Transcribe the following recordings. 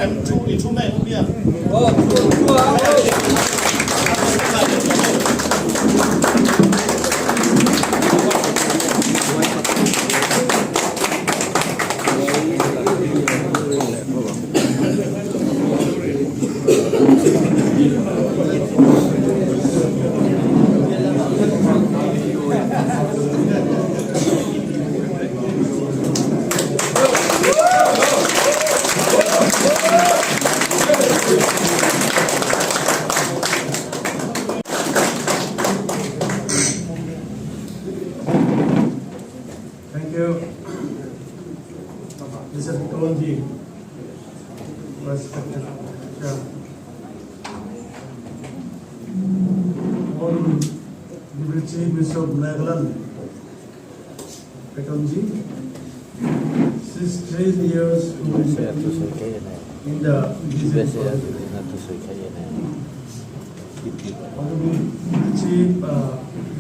em chú thì chú mẹ không biết. Thank you. Mr. Konji, respected Chair. On Deputy Minister of Nagaland, Konji, 16 years in the business. Chief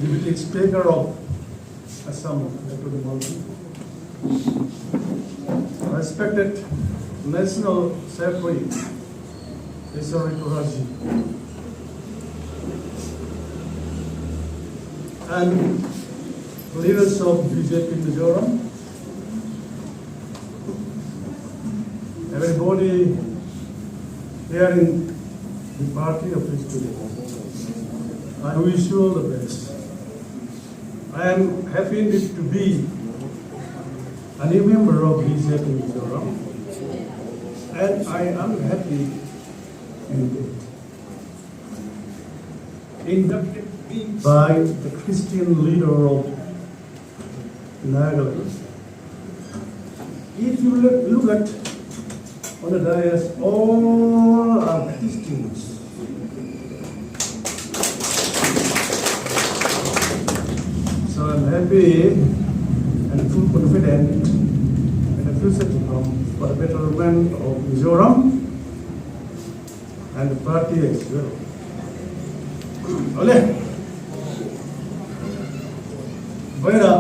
Deputy Speaker of Assam, Dr. Malti. Respected National Secretary, Mr. Rikuraji, and leaders of BJP Mizoram, everybody here in the party office today. I wish you all the best. I am happy to be a new member of BJP Mizoram, and I am happy inducted by the Christian leader of Nagaland. If you look at on the dais, all are Christians. So I'm happy and full confident and enthusiastic for the betterment of Mizoram and the party as well. Oleh, Baira,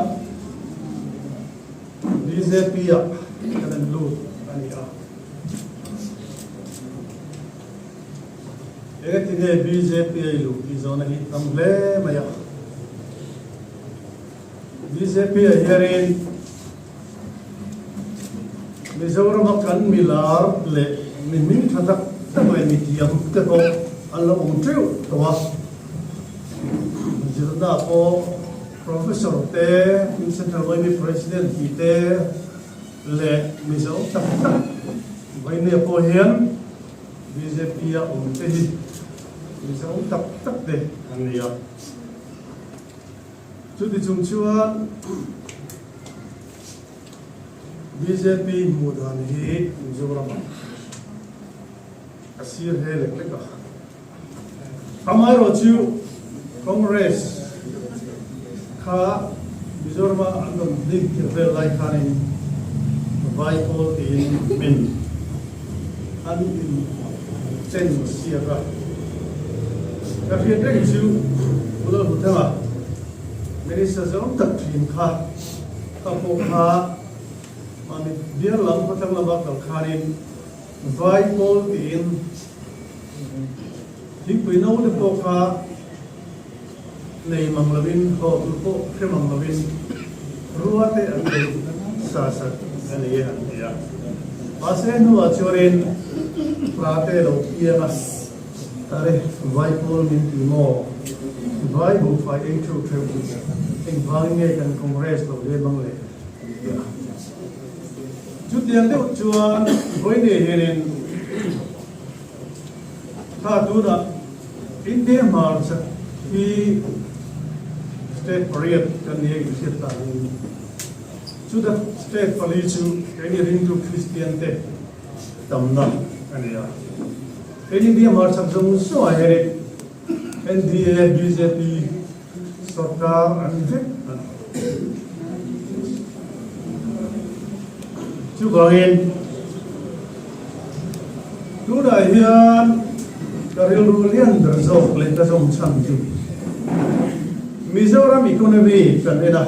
BJP ya, kanan lu, ani ya. Egat ini BJP lu, izona ni tamble maya. BJP herein Mizoram akan milar le min thatak tabai mitiam teko Allah umtiu tawa jirda ko professor te central wani president te le Mizoram tak wani ko hian BJP ya umtehi Mizoram tak de ania Jadi jumchuan BJP mudan hi Mizoram asir he lekleka amai rochu Congress kha Mizoram andam dik vel lai khani vai all in min an in chen siaka ka fiat chu ulo hutama Minister Zong tak trim kha kapo kha mani biar lam patang labak dal kharin vai pol tin hik pino le po kha nei manglavin ho po khe manglavin ruate an sa sa ani ya ase nu achoren prate lo piemas tare vai pol min timo vai bu fai into tribute in bange kan congress lo le mangle ya jutiang de chuan boine herin ta dura inde march hi state parade kan ye sita chu da state police any ring to christian te tamna ania any dia march ab jong so herin NDA, BJP, Sarkar, and Chukahin. Tuda hian karil rulian berzok lenta som chanju. Mizoram economy kan ena.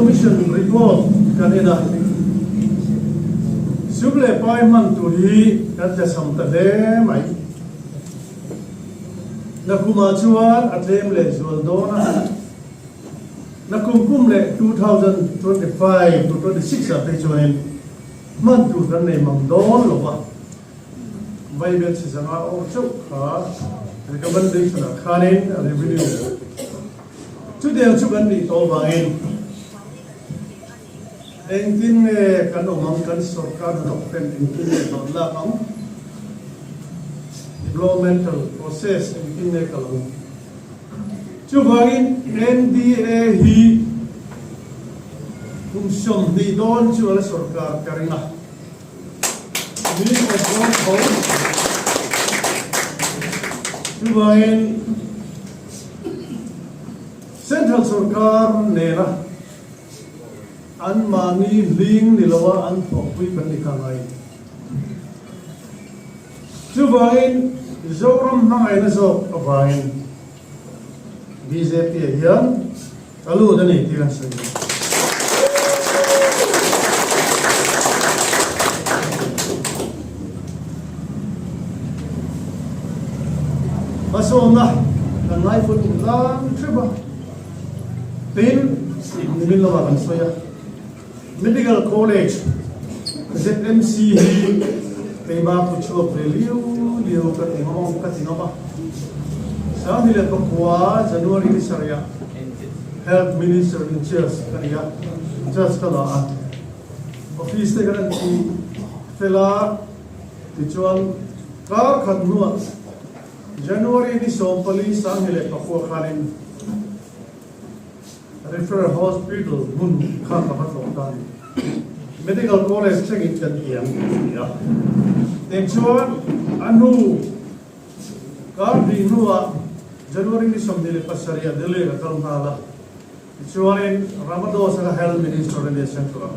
Commission report kanina suble paiman turi kata samtale mai nakuma chuan atlem le zualdona nakumkum le 2025 to 26 ate chuan man tu kan nei mangdon lowa vai bet si sanga o chu kha recommendation khanin revenue chu de chu kan ni to bangin engkin kan omang kan sarkar dokten engkin dodla ang developmental process engkin kalang chu bangin NDA hi kumsom di don chu ala sarkar karinga ni ko ko chu bangin central sarkar nera an mani ling nilawa an thokwi panikhangai chubain zoram nangai na zo abain BJP hian alu dani tiran sai masona kangai fun lang triba tin nilawa kan soya Medical College ZMC peba pucho preliu liu ka ngomong ka tinoma sa nila ko kwa January ni Saria Health Minister in charge kaniya just kala office te kan ti fela tichuan ka khanua January ni sompali sa nila ko kwa khanin refer hospital mun kha ka patong medical college checking kan iam ya tem chuan anu ka di nuwa January ni somdele pasaria dele ka kalm hala chuan ramado sa health minister relation ko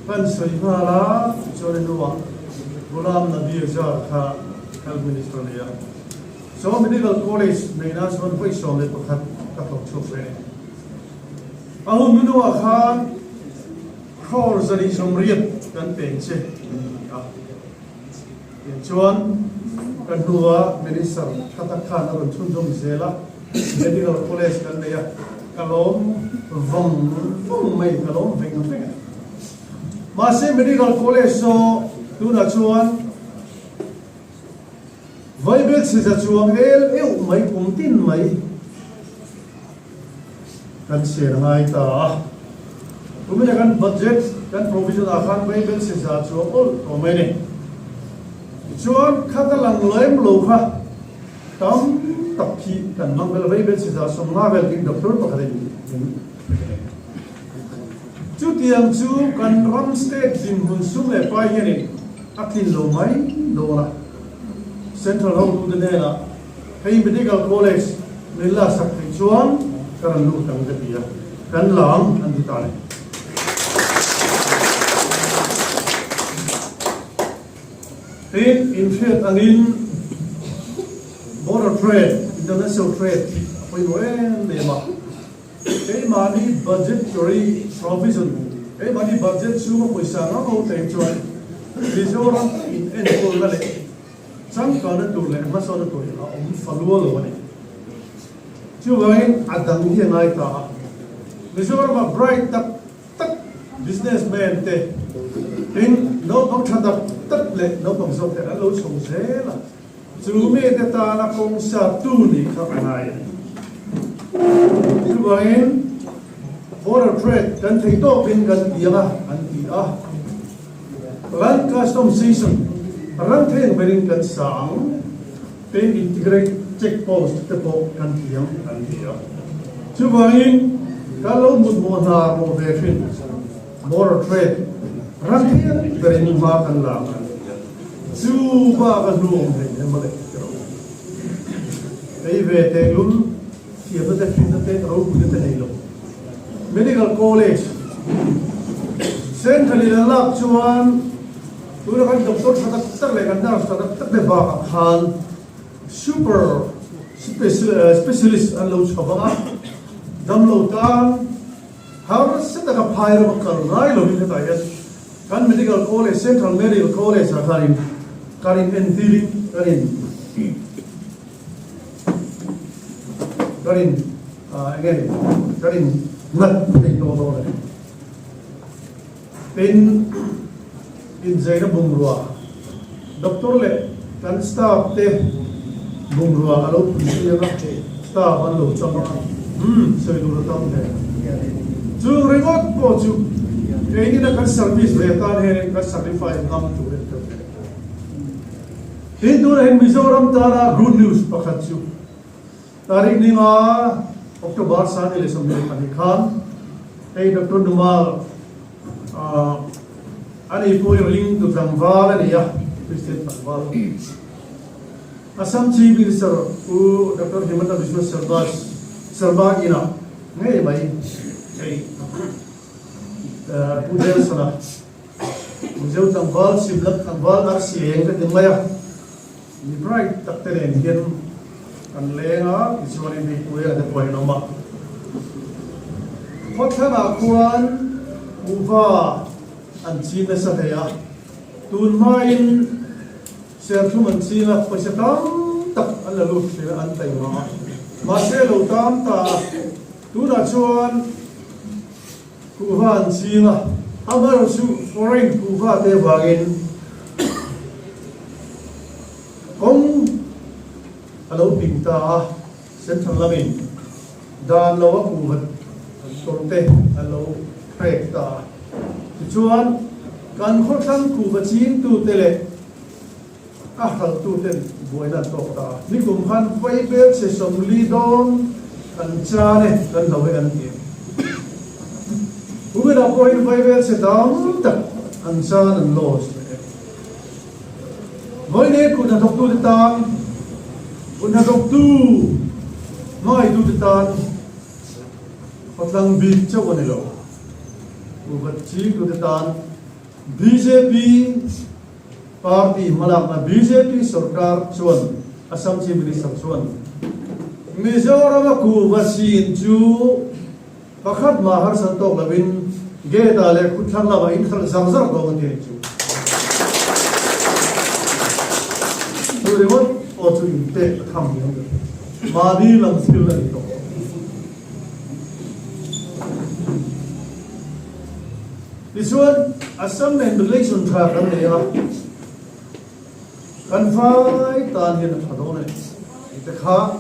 pan soi hala chuan nuwa gulam nabi azhar kha health minister ya so medical college meina son poi so le pakhat ka tok chukre ahun minua khan khor zari somriat kan penche chuan kan huwa minister khatak khan aron chun jom zela medical college kan leya kalom vong mai kalom veng veng ma se medical college so tuna chuan viable se za chuang el eu mai pumtin mai kan share ngai ta kumina kan budget kan provision akan viable se za chuang ol to mai ne chuan khatalang loim lo kha tam takhi kan mangal viable se za somna vel din doctor to khare chu tiang chu kan ram state din hun sum le pai ne akin lo mai do la central home to the nela hey medical college nila sakti chuan kan lu tang de pia kan lang an di tale in fact angin border trade international trade apoi wen le ma hey mani budgetary provision hey mani budget chu mo paisa na ho te chuan mizoram in enko la le sam kana tu le ma so na tu la falua lo ne chuain adang hi ngai ta mizoram bright tak businessman te in no bang thada tat le no bang so te lo chong se la chu me te ta na kong sa tu ni kha ngai chuain border trade kan thei to pin kan dianga an ti a land custom season ran theng berin kan sang pen integrate checkpost te po kan tiam kan dia chuain kalau mut mo na mo ve fin border trade ran theng berin ma kan la chu ba ka luom he ma le ei ve te lul ti ba te fin te ro bu te nei lo medical college centrally la chuan tu kan doctor tak le kan nurse tak le ba khan super specialist an lo chawanga dam lo tan How does the fire of Karnai of the Tayas? Can medical college, Central Medical College, Karin and Thirin, Karin, not the Lord. Then in Zaina Bumrua, Doctor Le can stop the Bumrua, stop and look someone. So you will come there. To remote po to any na kan service betan he kan sacrifice nam to it. Hindu na Mizoram tara good news pakat chu. Tarik ni ma October sa ni lesson ni Panikhan. Hey Dr. Dumal ani po yung link to Zamval ni ya Christian Zamval. Assam Chief Minister Dr. Himanta Biswa Sarvaj ina ngay bay Pudel sana Museu Tambal Siblak Tambal Arsieng ka dimaya ni bright takteren hian kan lenga isuani ni puya de point nama khothana kuan uva an china sa theya tun main serthu man china pasatam tak alalu sila an taima maselo tam ta tuna chuan kuhan singa amar su foreign kuha te wagin kong alo pinta central lamin dan lawa kuhat sorte alo rekta chuan kan khotang kuhachin tu tele hal tu ten boina tokta ni kumhan faibel se somli don kan chane kan dawe an ti Umira po in Bible sa dam tak ang san ang laws. Ngoy kung nadoktu ditan, kung nadoktu, ngay tu ditan, patlang bitsa ko nilo. Ubatsi tu ditan, BJP party malak na BJP sarkar chuan, Assam Chief Minister chuan. Mizoram ako basin chu pakhat mahar santok labin geta le kuthang laba in khal zamzar ko ngi chu to remote o to inte tham ni madi lam skill la to this one Assam and election tha kan le ya kan fai tan hin phadone ite kha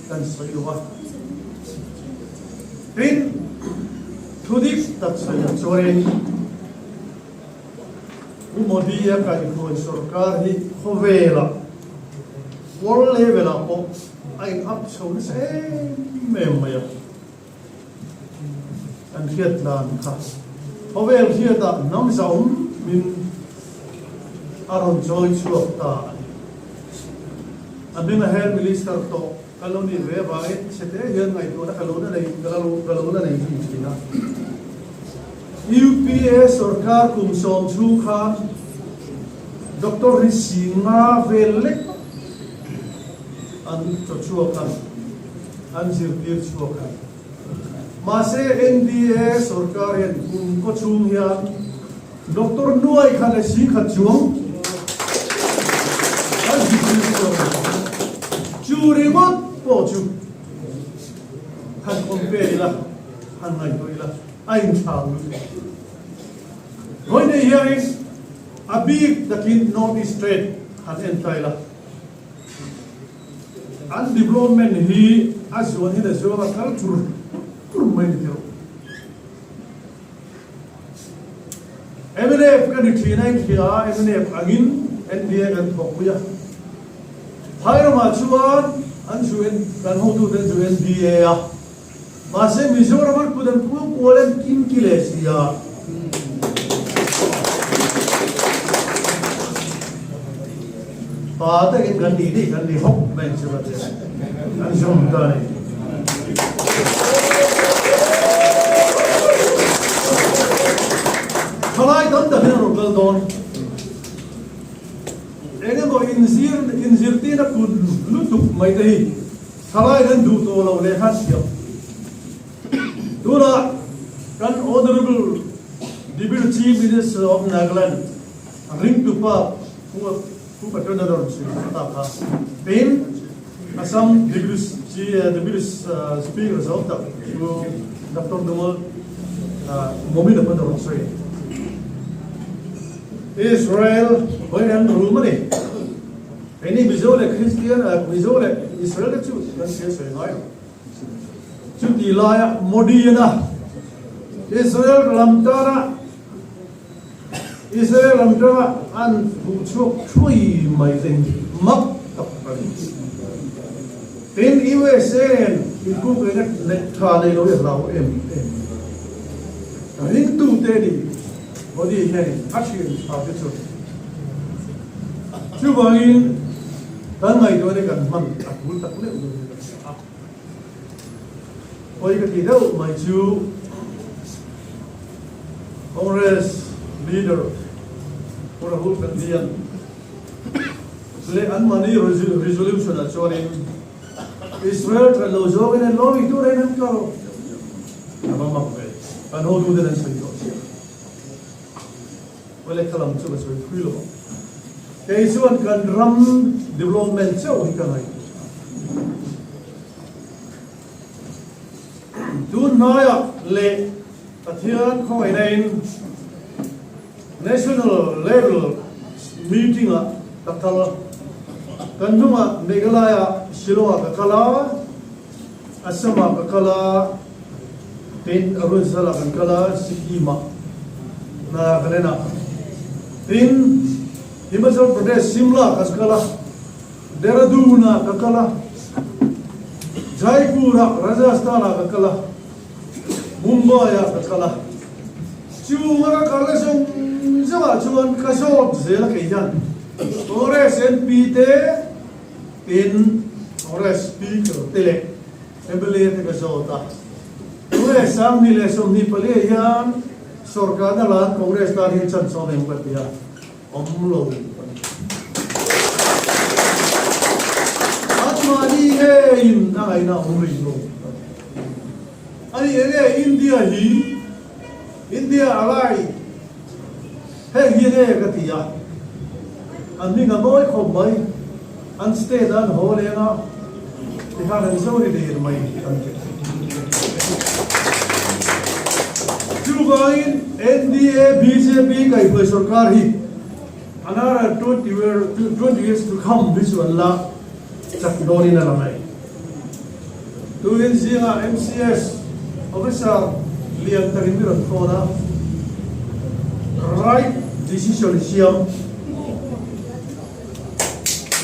kan soi wa in Tudik tak saya sorry Umodiya ka ikon sarkar hi khovela world level po ay up so sa memaya an Vietnam ka khovel hiata nam saum min aron joy chuakta abina head minister to kaloni re bae sete yan ngai to na kalona nei china UPS sarkar kum som chu khan Dr. Risinga velek an to chuakan an zirtir chuakan mase NDA sarkar yan kum ko chung yan Dr. Nuai khan si khat chuang an zirtir chuakan churimot po chu han compare la han ngai to ila ain chang When they hear is a big the king Northeast trade han entire la and development he as one in the zona culture kurmain dio MNF kan thina kia MNF agin NDA kan thokuya Hayro machuan an suen kan hotu den suen dia mase Mizoram kudan pu polen kim kilesia pada kan di hok ben sebate an som tani khalai dan da hin rokal don ene mo inzirtina kud lutuk mai dai khalai dan du to lo le hasyo dura kan Honorable Deputy Chief Minister of Nagaland ring to pa who patronor ta pain Assam Deputy Speaker of the Dr. Dumal Momi the Patron say Israel when Rumani any visual Christian visual Israel to say no to the Laya Modiana Israel Lamtara and Buchok Tree my thing map in USA in Google net Tali Low M. I think two daddy body heading actually started to Chubain dan my doing a month at Multa. Or you can tell my two Congress leader for a whole country. Le unmoney resolution at showing Israel and Lozovin and Lovi to Renam Karo. And how do the answer? Well, I tell them to us with Quilo. Kaysuan can run development so he can. Do not let a tier coin national level meeting at Kakala, Kanduma, Meghalaya, Shiloh, Kakala, Assam, Kakala, Tin Arunzala, Kakala, Sikima, Nagalena, Tin Himachal Pradesh, Simla, Kakala, Dehradun, Kakala, Jaipur, Rajasthan, Kakala. Mumbai Kakala. Chuma Kalasum Chuan Kasho Zela Kayan. Ores NPT in Ores Speaker Tele. Embele Kasota. Ores Samnile Sumni Palayan Sorkana Land Congress Tari Chan Sonem Patia. Omlo. Atmani in Naina Umrino. Ani India alai hey here katia ani nga boy ko mai an stay dan hole na tihan so ri der mai Jubain NDA BJP kai ko sarkar hi another 20 years to come this wala chakdori na lamai tu in zinga MCS Officer Liam Tarimir Kona right decision siam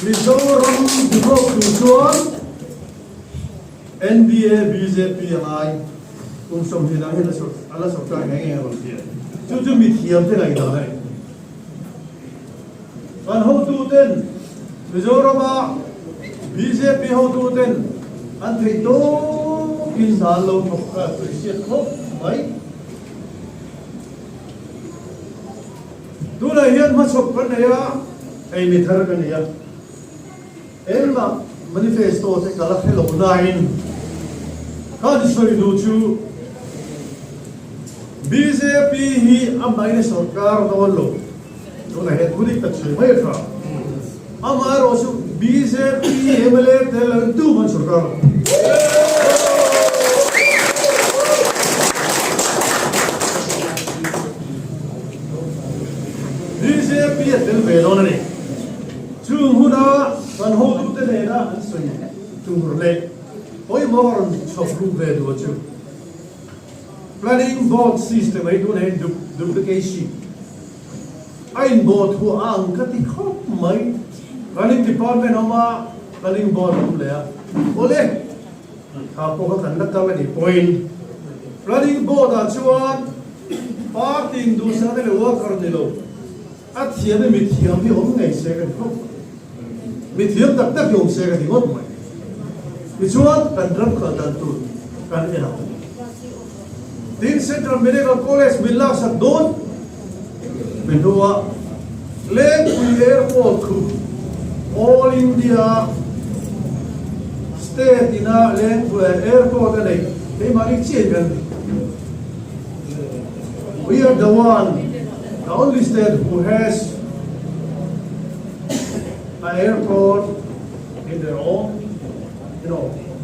Mizoram Dibok Tujuan NBA BJP alai Umsom Hinang ala sarkar ngai ngai Tuju mithiam te ngai dai Kan ho tu ten Mizoram BJP ho tu ten an thei to in Dalo appreciate ho mai Dula hian masok panaya ai mithar kania elma manifesto te kala hello nine kan soi du chu BJP hi amai sarkar no lo dula he gudik ta chui mai tra amaro su BJP MLA tel tu man sarkar BJP tel velonani chunghuda kan ho tu te le na an soi chunghurle oi moron chofru ve do chu planning board system ai du ne duplication ai board hu ang kati khop mai planning department oma planning board le ole ha ko kan na ka ni point planning board a chuan party du sa ne worker ni lo at thiam mi thiam bi om ngai se kan khop mi thiam tak tak yom se kan ngot mai mi chuan kan ram kha dan tu kan ena Din Central Medical College Milla sa don Bidua Lake Airport crew All India State ina Lake Airport anay ay malik siya gan We are the only state who has an airport in their own,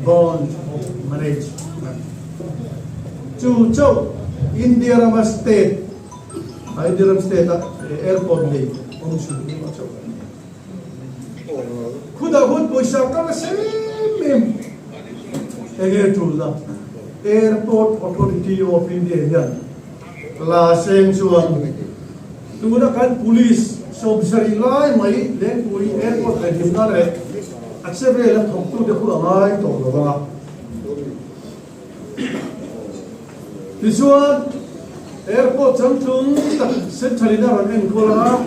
bond of management. Châu India Rama state, India state airport day, Kuda hut poisa kama same again to the Airport Authority of India yan. La same chuan. Tuna kan police sobsari lai mai len puri airport kan himna le. Aksebe la thoktu de khu angai to lo ba. Tisuan airport chamthung tak set thalina ran en kola.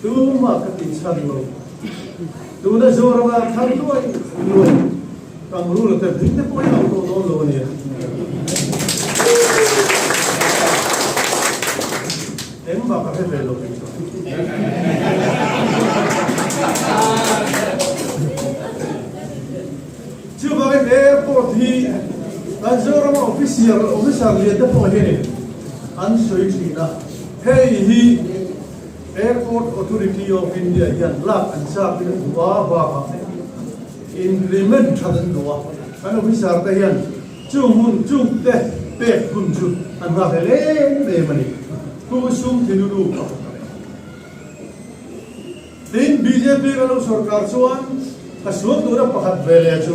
Tu ma ka ti chan lo. Tu na zora ma thang tu ai lo. Kang ru la te phing te poi ang to no lo ni. Em ba ka he lo. Chu ba ke airport hi an zora ma official le te poi he. An soi thina. Hey hi Airport Authority of India yan lak an sa pin wa ba ka increment thadan doa kan officer ta yan chu mun chu te pe kun chu an ha le le mani ku sum thinu tin BJP kan sarkar chuan asuk dura pakhat vele chu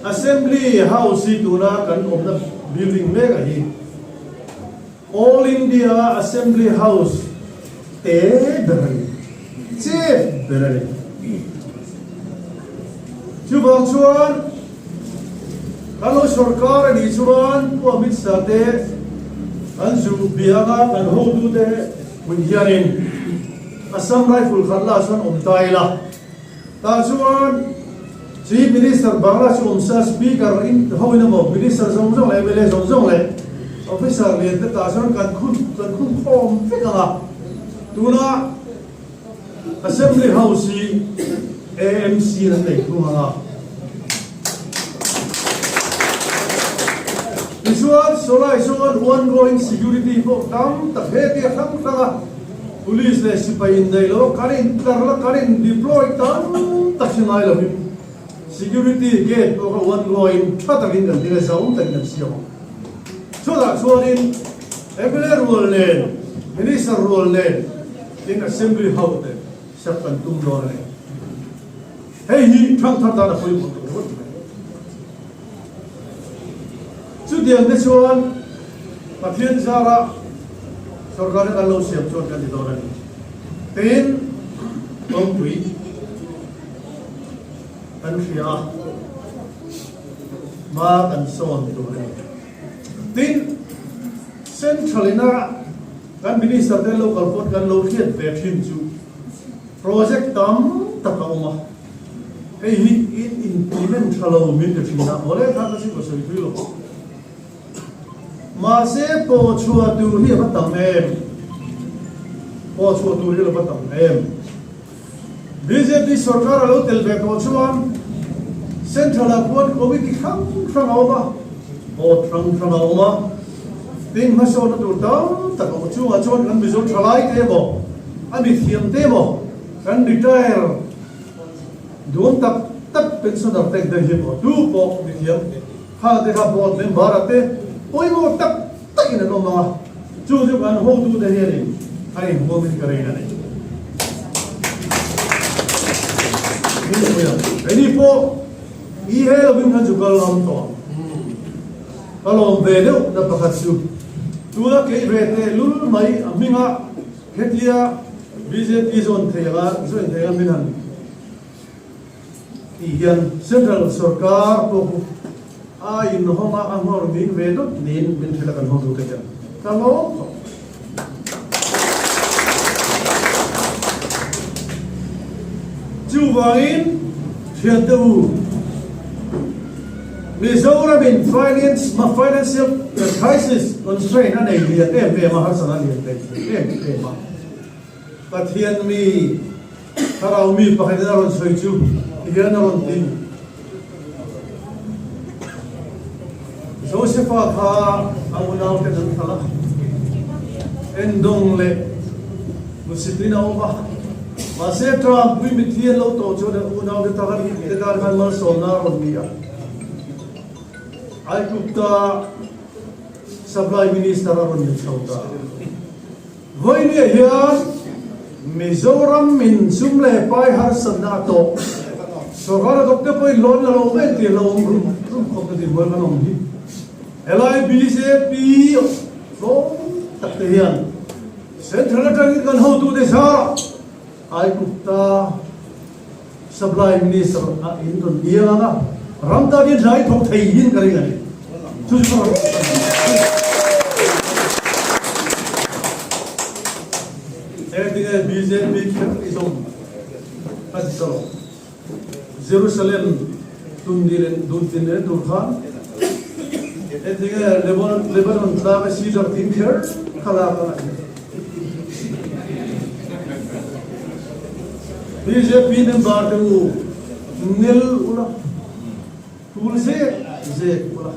Assembly House tuna kan of the building mega hi All India Assembly House te berani, chief berani. Cuba cuan, kalau sarkar di cuan, Amit Sate, anju bianga kan hodu te menjarin. Assam Rifle Kharlasan Taila. Ta cuan, Chief Minister Bangladesh Sa Speaker in how namo Minister Zongzong le, MLA Zongzong le. Officer le te tasan kan khun khom fika tuna Assembly House AMC na nei tuna isuan solai suan ongoing security for tam ta heti kham khanga police le sipai nei lo karin tarla karin deploy tam taksinai lo security gate ko ongoing thatarin kan dire saum tan kan siyo so that in MLA rule lane, Minister rule lane, in Assembly House, Sapan Tumdor. Hey, he can't have that for you. So the next one, Patian Zara, Sorgana Allo Siam Chorkan the Dorani. Then, Omtui, and Shia, Mark, and so on. Tin central ina kan minister de local port kan lokiat bethin chu project tam takauma hey in implement thalo min de thina ole tha ka si ko soi lo ma se po chua tu hi ba tam em po chua tu hi ba tam em BJP sarkar lo tel be ko chuan central port committee kham over o trong oma tin maso na tu tam tak o chu a chon kan bizo thalai te bo ami thiam te bo kan retire don tak pensioner tek de hi bo tu bo mi thiam ha de ka bo men barate oi mo tak ina no ma chu kan ho tu de hi ni ai mo min kare na ni ni po i he lo bin kan ju kal lam to kalau beliau dapat hasil, tulah kereta lul mai aminga kerja BJP zon tega minan. Iyan central sarkar po ay nohonga amor min vedot nin min silakan hotu kerja. Kalau cubain siatu Mizoram in financial crisis constraint na lihat mahal sana lihat but here mi karau mi pakai naron soicu here naron tin fa kha aunau te dan thala endong le musitina oba mase Trump we mithian lo to cho da unau de tagan de gar kan mar sona ron mia ai kupta supply minister ron ni chauta voi ne hian Mizoram min sumle pai har sanna to so gara dokte poi lon la lo me ti lo rum ko ti bo na nom hi LIBJP so takte hian central attorney kan ho tu de sa ai kupta supply minister a indon dia na ramta din jai thok thei hin kari ngani chu chu BJP is on Jerusalem Dundiren Durkhan Lebanon Lava Cedar Tinker Kalaka BJP Nembartu Nil Ula Tulse Ze Ula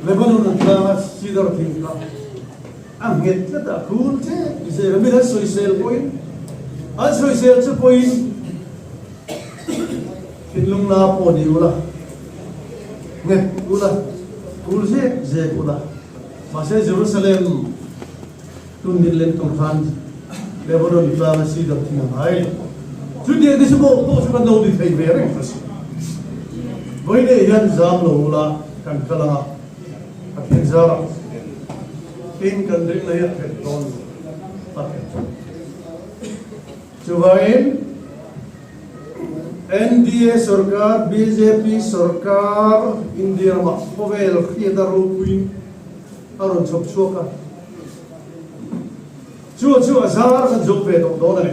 Lebanon Lava Cedar Tinker ang ngit na cool te is a bit social point as social point kinlung na po di ula ngit ula cool ze ula masa Jerusalem tundin len tunghan Lebanon plana si dak tinang ay tudi di subo to sukan no di thai very kasi boy de yan zam lo ula kan kala akin zara in country na yan don paket chubain NDA sarkar BJP sarkar India ma povel khidaro kuin aron chop choka chu azar kan jo pe do don ne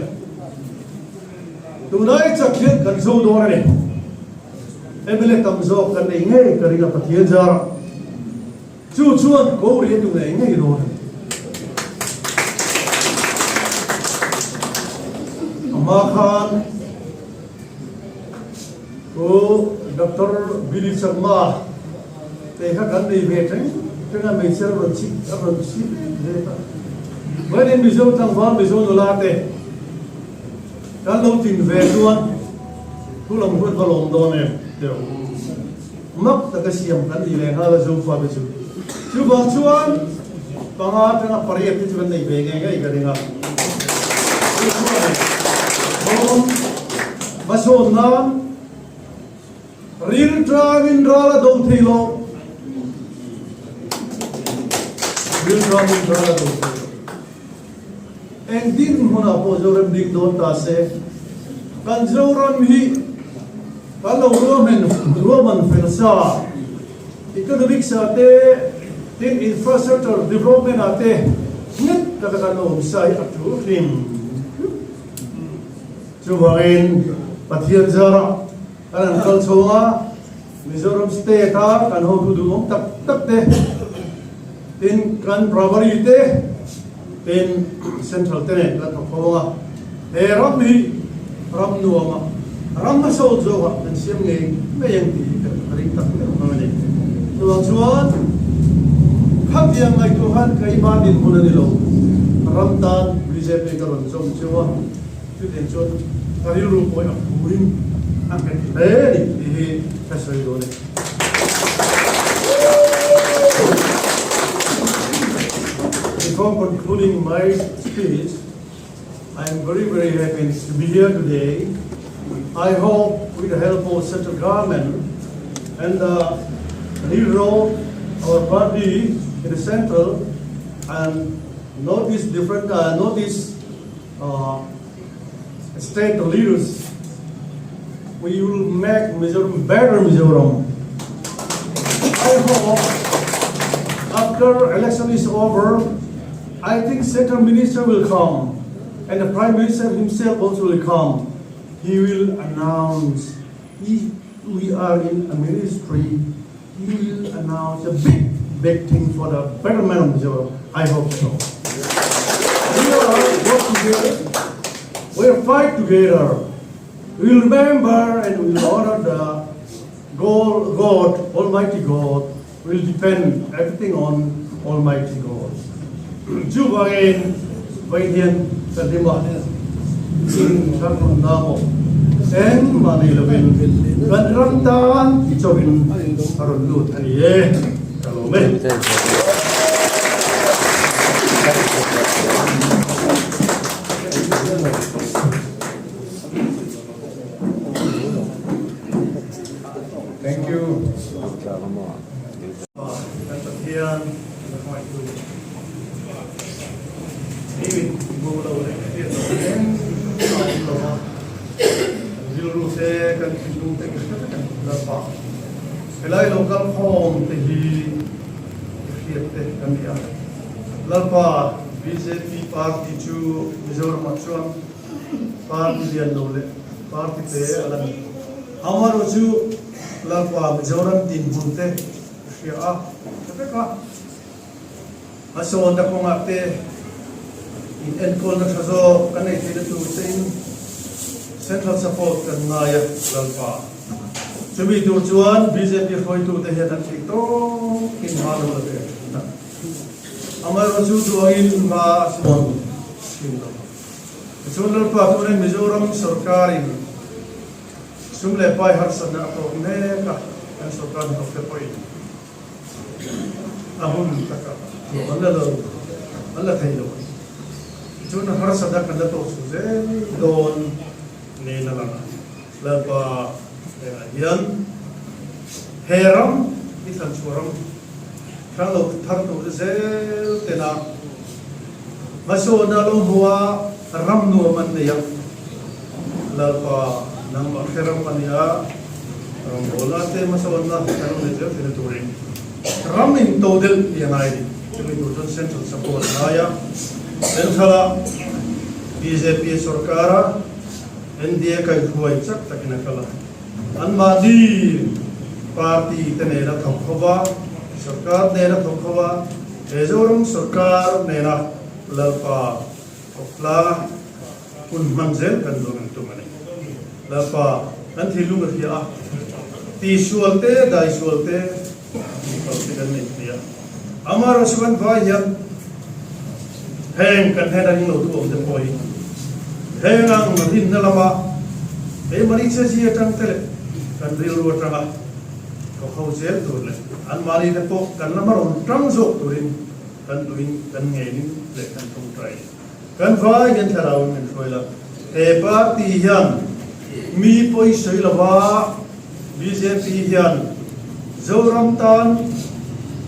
tunai chakhet kan zo don ne emele tamzo kan nei ngai karina pathian jara chuan ko ri tu nei ngai ro ma khan ko Dr. Billy Sharma te kha kan nei ve thai tena mai ser ron chi de ta when in mizo tang wa mizo no la te kan lo tin ve chuan tu lam hut balom do ne de mak ta ka siam kan ni le ha la zo fa be chu chu ba chuan panga tanga pariat ti chuan nei ve nge ngai ka dinga maso nam real trawin rala do thilo real trawin rala do en din hona po joram dik do ta se kan joram hi kalo roman felsa economic sa te in infrastructure development ate net kakano sai atu rim chuwain pathian zara kan kal chonga Mizoram state ta kan ho du tak te in kan primary te in central te la to khonga he ram nuama ram so zo ha kan siam nge me yang ti ring tak le ma ne chuan khap yang ngai tu han kai ba din huna ni lo ram tan BJP ka ron chom chuwa tu den chon ari ru ko ya purin an kan te ni ka sai do ne before concluding my speech, I am very happy to be here today. I hope with the help of central government and the leader of our party in the central and notice state leaders, we will make Mizoram better Mizoram. I hope after election is over, I think central minister will come and the prime minister himself also will come. He will announce if we are in a ministry, he will announce a big thing for the betterment of Mizoram. I hope so. We will work together. We will fight together. We will remember and we will honor the God, Almighty God, will depend everything on Almighty God. Chú again vậy hiền cần đi mọi xin sang phần namo em mà đi là bên gần răng tan thì cho bên harun lụt anh ye kalau me. Thank you. Hiền mọi người đi vô đầu này hiện đến đầu zero xe cần dùng cái là bảo cái này local home thì hiện tại cần gì à là bảo BJP party chu Mizoram chuan party liên đầu lệ party thế là Amaro chu là bảo Mizoram tin buồn thế kia à thế cả aso na kung ate in encol na sazo kanay dito to central support kan ngaya lalpa chumi tu chuan BJP khoi tu te hedan to kin halo la na amar roju tu in ma smon sin chuan lalpa tu ne Mizoram sarkar in sumle pai har sana to ne ka an sarkar no fe pai ahun taka Allah thay lo chun har sada kan to suze don ne na la ba yan heram itan churam khang lo thar to ze tena maso na lo huwa ram nu man ne ya la ba nang ma heram man ya ram bola te maso na kan ne je tena turin ram in todel ya nai Kami tujuan central support saya, dan salah BJP Sarkara, NDA kai huai cak tak kena kalah. Anmadi parti tenera thokhawa, Sarkar nera thokhawa, Mizoram Sarkar nera lalpa thokla pun manzel kan doang tu mana. Lalpa nanti lu berhias, tisualte, daisualte, parti kan ni Amar Osman Vayan Heng kan hedan no tu om de poi Heng ang matin na lama mari se si tang tele kan ril ro tanga ko khau zel tu le an mari na to kan lamar on tang zo turin kan tuin kan ngein le kan tung trai kan vai gen tharau men khoila e party hian mi poi soila wa BJP hian Zoram tan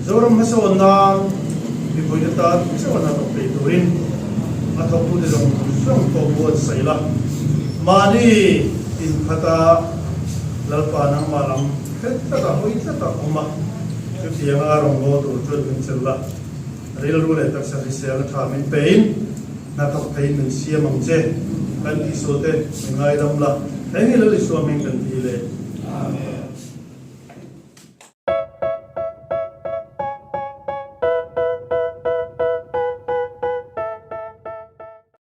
Zoram maso na ibuita maso na to peturin atau pun dalam song to buat saila mani in kata lalpanang malam kita tahu itu tak umat jadi yang orang go to jual mencela real rule tak sahih siang kami pain nak pain mensia mangje kan disote mengai damla ini lalu suami kan dile